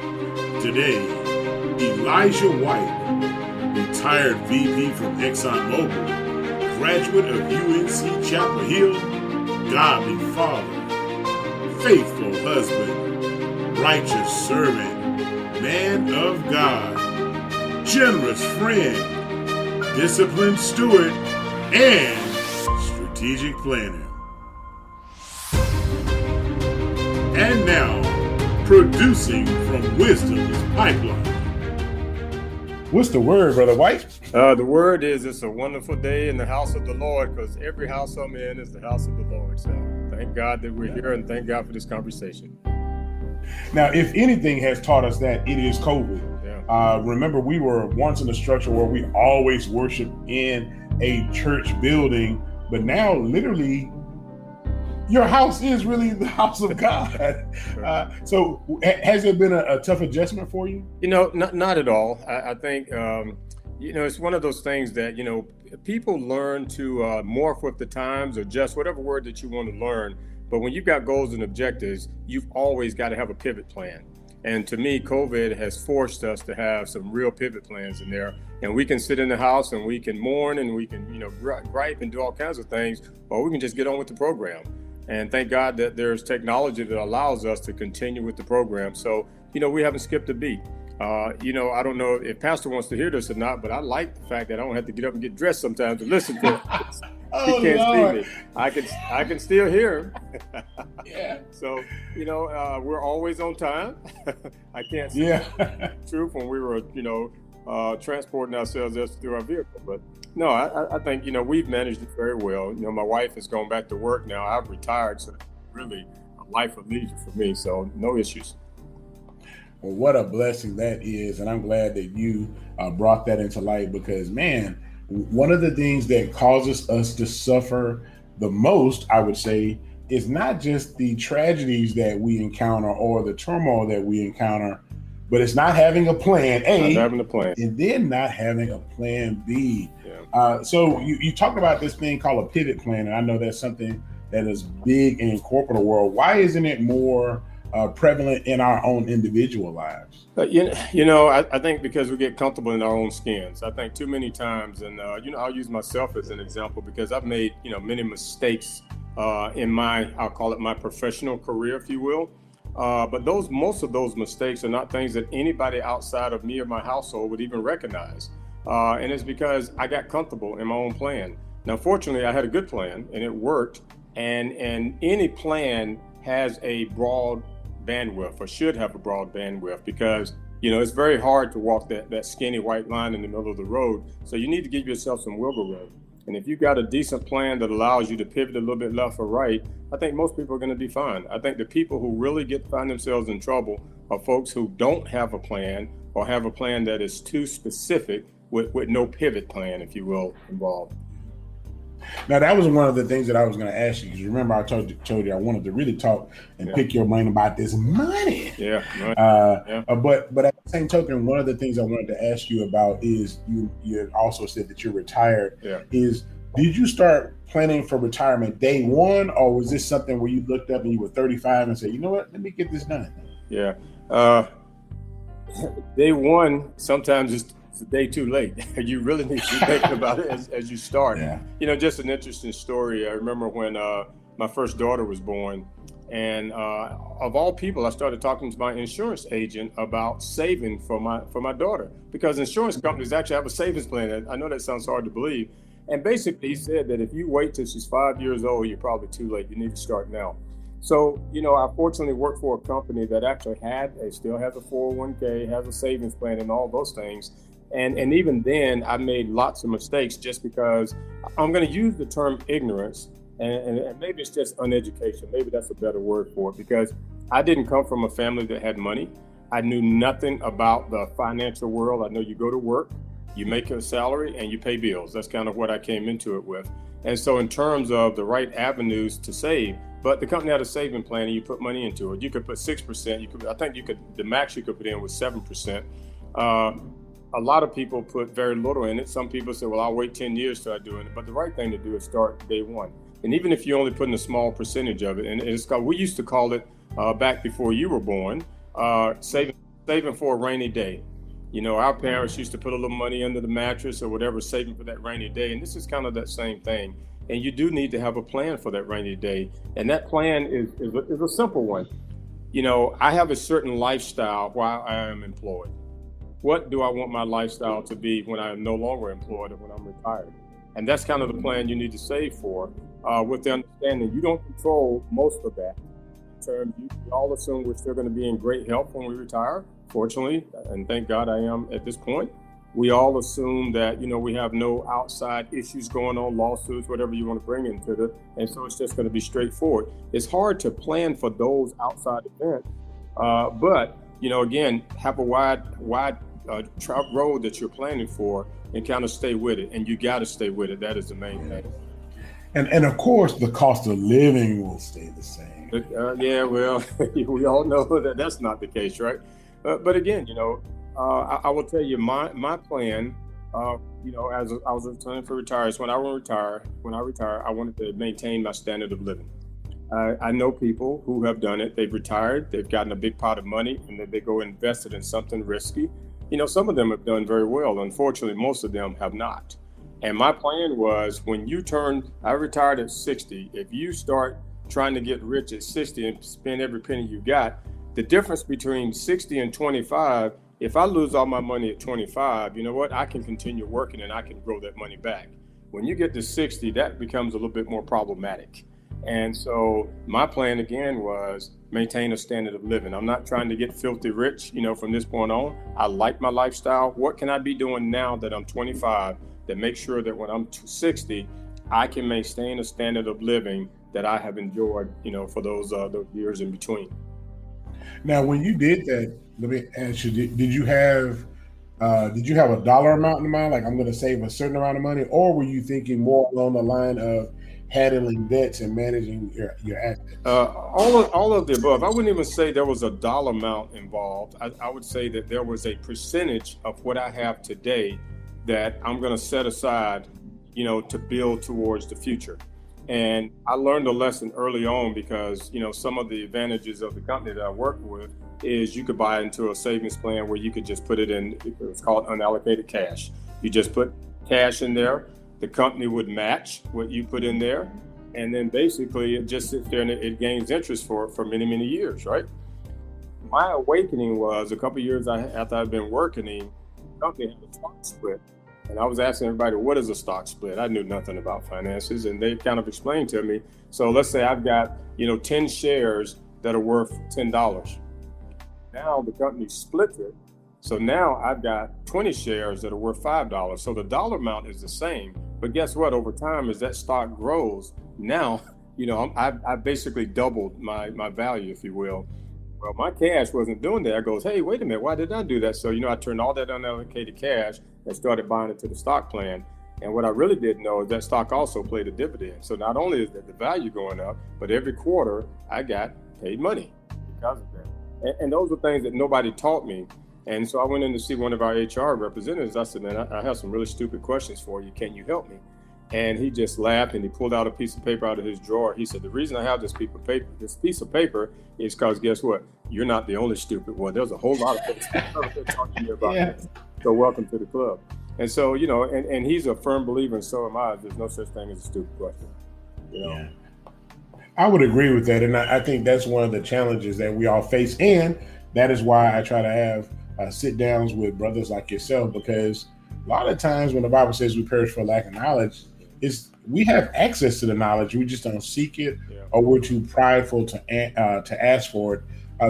Today, Elijah White, retired VP from Exxon Mobil, graduate of UNC Chapel Hill, godly father, faithful husband, righteous servant, man of God, generous friend, disciplined steward, and strategic planner. And now, producing from Wisdom's Pipeline. What's the word, Brother White? The word is it's a wonderful day in the house of the Lord, because every house I'm in is the house of the Lord. So thank God that we're here, and thank God for this conversation. Now, if anything has taught us that, it is COVID. Remember, we were once in a structure where we always worshiped in a church building, but now literally your house is really the house of God. So has it been a tough adjustment for you? Not at all. I think, it's one of those things that, people learn to morph with the times, or just whatever word that you want to learn. But when you've got goals and objectives, you've always got to have a pivot plan. And to me, COVID has forced us to have some real pivot plans in there. And we can sit in the house and we can mourn and we can, gripe and do all kinds of things, or we can just get on with the program. And thank God that there's technology that allows us to continue with the program. So, we haven't skipped a beat. I don't know if Pastor wants to hear this or not, but I like the fact that I don't have to get up and get dressed sometimes to listen to it. Oh, he can't Lord. see me. I can still hear him. Yeah. So, we're always on time. I can't say the truth when we were, transporting ourselves through our vehicle. But no, I think, we've managed it very well. My wife has gone back to work now. I've retired, so it's really a life of leisure for me. So no issues. Well, what a blessing that is. And I'm glad that you brought that into light, because, man, one of the things that causes us to suffer the most, I would say, is not just the tragedies that we encounter or the turmoil that we encounter, but it's not having a plan A, and then not having a plan B. Yeah. So you talked about this thing called a pivot plan, and I know that's something that is big in corporate world. Why isn't it more prevalent in our own individual lives? I think because we get comfortable in our own skins. I think too many times, and I'll use myself as an example, because I've made many mistakes in I'll call it my professional career, if you will. But most of those mistakes are not things that anybody outside of me or my household would even recognize. And it's because I got comfortable in my own plan. Now, fortunately, I had a good plan and it worked. And any plan has a broad bandwidth, or should have a broad bandwidth, because it's very hard to walk that skinny white line in the middle of the road. So you need to give yourself some wiggle room. And if you've got a decent plan that allows you to pivot a little bit left or right, I think most people are going to be fine. I think the people who really find themselves in trouble are folks who don't have a plan, or have a plan that is too specific with no pivot plan, if you will, involved. Now, that was one of the things that I was going to ask you, because remember I told you I wanted to really talk and pick your brain about this money. Yeah. But at the same token, one of the things I wanted to ask you about is you also said that you're retired. Yeah. Did you start planning for retirement day one, or was this something where you looked up and you were 35 and said, you know what, let me get this done? Yeah. Day one sometimes is a day too late. You really need to be thinking about it as you start. Yeah. Just an interesting story. I remember when my first daughter was born, and of all people, I started talking to my insurance agent about saving for my daughter, because insurance companies actually have a savings plan. I know that sounds hard to believe. And basically he said that if you wait till she's 5 years old, you're probably too late. You need to start now. So, I fortunately worked for a company that actually still has a 401k, has a savings plan and all those things. And even then, I made lots of mistakes just because I'm going to use the term ignorance, and maybe it's just uneducation. Maybe that's a better word for it, because I didn't come from a family that had money. I knew nothing about the financial world. I know you go to work, you make a salary, and you pay bills. That's kind of what I came into it with. And so in terms of the right avenues to save, but the company had a saving plan and you put money into it. You could put 6%. The max you could put in was 7%. A lot of people put very little in it. Some people say, well, I'll wait 10 years till I do it. But the right thing to do is start day one. And even if you only put in a small percentage of it, and we used to call it back before you were born, saving saving for a rainy day. Our parents used to put a little money under the mattress or whatever, saving for that rainy day. And this is kind of that same thing. And you do need to have a plan for that rainy day. And that plan is a simple one. I have a certain lifestyle while I am employed. What do I want my lifestyle to be when I am no longer employed or when I'm retired? And that's kind of the plan you need to save for, with the understanding you don't control most of that. In terms, we all assume we're still going to be in great health when we retire. Fortunately, and thank God I am at this point, we all assume that, we have no outside issues going on, lawsuits, whatever you want to bring into it. And so it's just going to be straightforward. It's hard to plan for those outside events. But, again, have a wide road that you're planning for and kind of stay with it. And you got to stay with it. That is the main thing. And of course, the cost of living will stay the same. Yeah, well, we all know that that's not the case, right? But again, I will tell you my plan, as I was returning for retirement, when I retire, I wanted to maintain my standard of living. I know people who have done it. They've retired, they've gotten a big pot of money, and then they go invested in something risky. Some of them have done very well. Unfortunately, most of them have not. And my plan was I retired at 60. If you start trying to get rich at 60 and spend every penny you got, the difference between 60 and 25, if I lose all my money at 25, you know what? I can continue working and I can grow that money back. When you get to 60, that becomes a little bit more problematic. And so my plan again was maintain a standard of living. I'm not trying to get filthy rich, from this point on. I like my lifestyle. What can I be doing now that I'm 25 that makes sure that when I'm 60, I can maintain a standard of living that I have enjoyed, for those years in between. Now, when you did that, let me ask you: Did you have a dollar amount in mind, like I'm going to save a certain amount of money, or were you thinking more along the line of handling debts and managing your assets? All of the above. I wouldn't even say there was a dollar amount involved. I would say that there was a percentage of what I have today that I'm going to set aside, to build towards the future. And I learned a lesson early on because, some of the advantages of the company that I work with is you could buy into a savings plan where you could just put it in, it's called unallocated cash. You just put cash in there, the company would match what you put in there, and then basically it just sits there and it gains interest for many, many years, right? My awakening was a couple of years after I'd been working, the company had a stock split. And I was asking everybody, what is a stock split? I knew nothing about finances, and they kind of explained to me. So let's say I've got, 10 shares that are worth $10. Now the company splits it. So now I've got 20 shares that are worth $5. So the dollar amount is the same. But guess what? Over time, as that stock grows, now, I basically doubled my value, if you will. Well, my cash wasn't doing that. I goes, hey, wait a minute, why did I do that? So, I turned all that unallocated cash and started buying it to the stock plan. And what I really didn't know is that stock also played a dividend. So not only is that the value going up, but every quarter I got paid money because of that. And those are things that nobody taught me. And so I went in to see one of our HR representatives. I said, man, I have some really stupid questions for you. Can you help me? And he just laughed and he pulled out a piece of paper out of his drawer. He said, the reason I have this piece of paper is because guess what? You're not the only stupid one. There's a whole lot of things talking to you about this. So welcome to the club. And so, and he's a firm believer, and so am I. There's no such thing as a stupid question. Yeah. I would agree with that. And I think that's one of the challenges that we all face. And that is why I try to have sit downs with brothers like yourself, because a lot of times when the Bible says we perish for lack of knowledge, we have access to the knowledge, we just don't seek it, or we're too prideful to ask for it.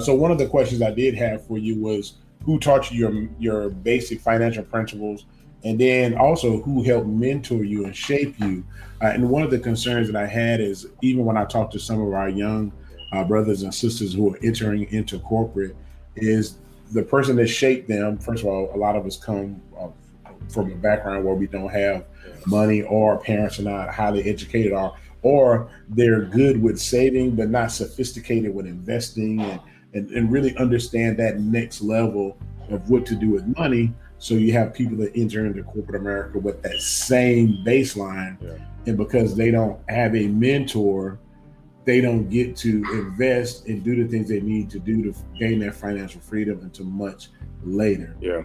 So one of the questions I did have for you was, who taught you your basic financial principles, and then also who helped mentor you and shape you? And one of the concerns that I had is, even when I talk to some of our young brothers and sisters who are entering into corporate, is the person that shaped them. First of all, a lot of us come from a background where we don't have money, or parents are not highly educated, or they're good with saving but not sophisticated with investing and really understand that next level of what to do with money. So you have people that enter into corporate America with that same baseline, and because they don't have a mentor they don't get to invest and do the things they need to do to gain that financial freedom until much later. Yeah.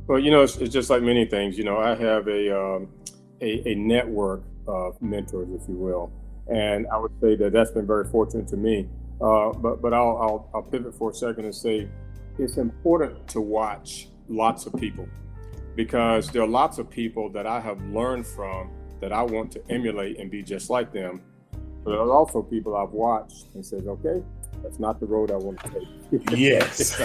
Well, it's just like many things. I have a network of mentors, if you will, and I would say that that's been very fortunate to me. But I'll pivot for a second and say it's important to watch lots of people, because there are lots of people that I have learned from that I want to emulate and be just like them. But there are also people I've watched and said, okay, that's not the road I want to take. Yes.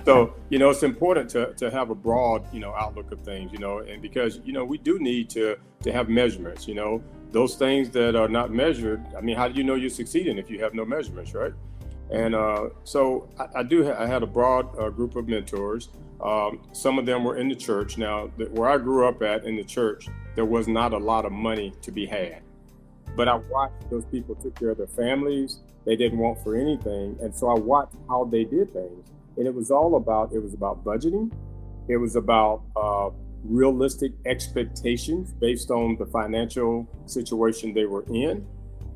So, it's important to have a broad, outlook of things, and because, we do need to have measurements, those things that are not measured. I mean, how do you know you're succeeding if you have no measurements, right? And so I had a broad group of mentors. Some of them were in the church. Now, where I grew up at in the church, there was not a lot of money to be had. But I watched those people took care of their families. They didn't want for anything. And so I watched how they did things. And it was about budgeting. It was about realistic expectations based on the financial situation they were in.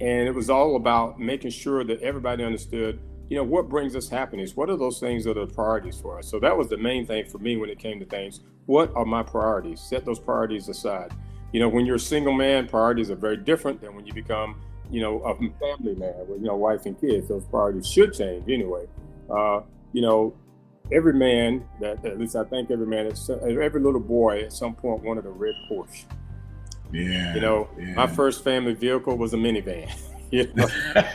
And it was all about making sure that everybody understood, what brings us happiness? What are those things that are priorities for us? So that was the main thing for me when it came to things. What are my priorities? Set those priorities aside. When you're a single man, priorities are very different than when you become, a family man with, wife and kids. Those priorities should change anyway. Every man, at least I think every man, every little boy at some point wanted a red Porsche. Yeah. My first family vehicle was a minivan.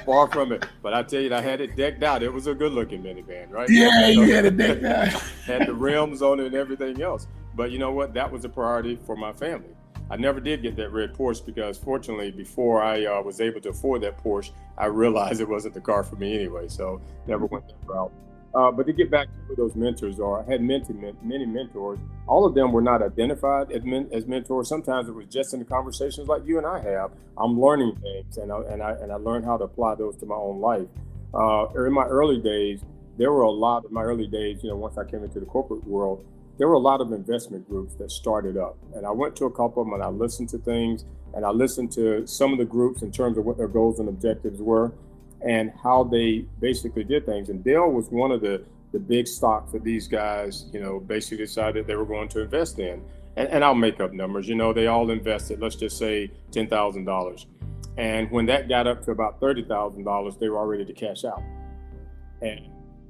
Far from it. But I tell you, I had it decked out. It was a good-looking minivan, right? Yeah, you had it decked out. Had the rims on it and everything else. But you know what? That was a priority for my family. I never did get that red Porsche because, fortunately, before I was able to afford that Porsche, I realized it wasn't the car for me anyway. So never went that route. But to get back to who those mentors are, I had many mentors. All of them were not identified as mentors. Sometimes it was just in the conversations like you and I have. I'm learning things, and I learned how to apply those to my own life. In my early days, once I came into the corporate world, there were a lot of investment groups that started up. And I went to a couple of them and I listened to things, and I listened to some of the groups in terms of what their goals and objectives were and how they basically did things. And Dell was one of the big stocks that these guys, basically decided they were going to invest in. And I'll make up numbers, they all invested, let's just say $10,000. And when that got up to about $30,000, they were all ready to cash out. And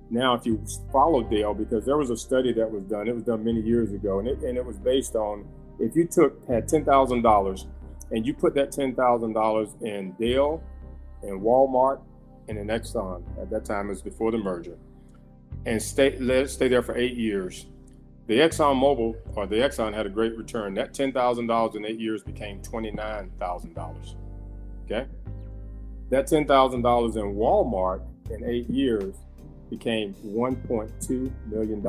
now if you follow Dell, because there was a study that was done, it was done many years ago, and it was based on, if you had $10,000 and you put that $10,000 in Dell, in Walmart, and in Exxon, at that time it was before the merger, and let it stay there for 8 years. The Exxon had a great return. That $10,000 in 8 years became $29,000. Okay? That $10,000 in Walmart in 8 years became $1.2 million.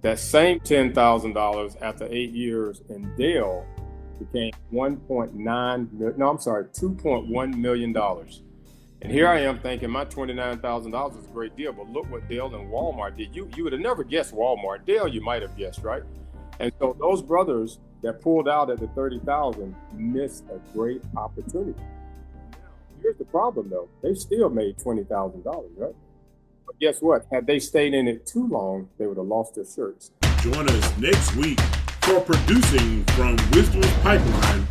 That same $10,000 after 8 years in Dell became $2.1 million. And here I am thinking my $29,000 is a great deal, but look what Dell and Walmart did. You would have never guessed Walmart. Dell, you might have guessed, right? And so those brothers that pulled out at the 30,000 missed a great opportunity. Here's the problem though. They still made $20,000, right? But guess what? Had they stayed in it too long, they would have lost their shirts. Join us next week for Producing from Wisdom's Pipeline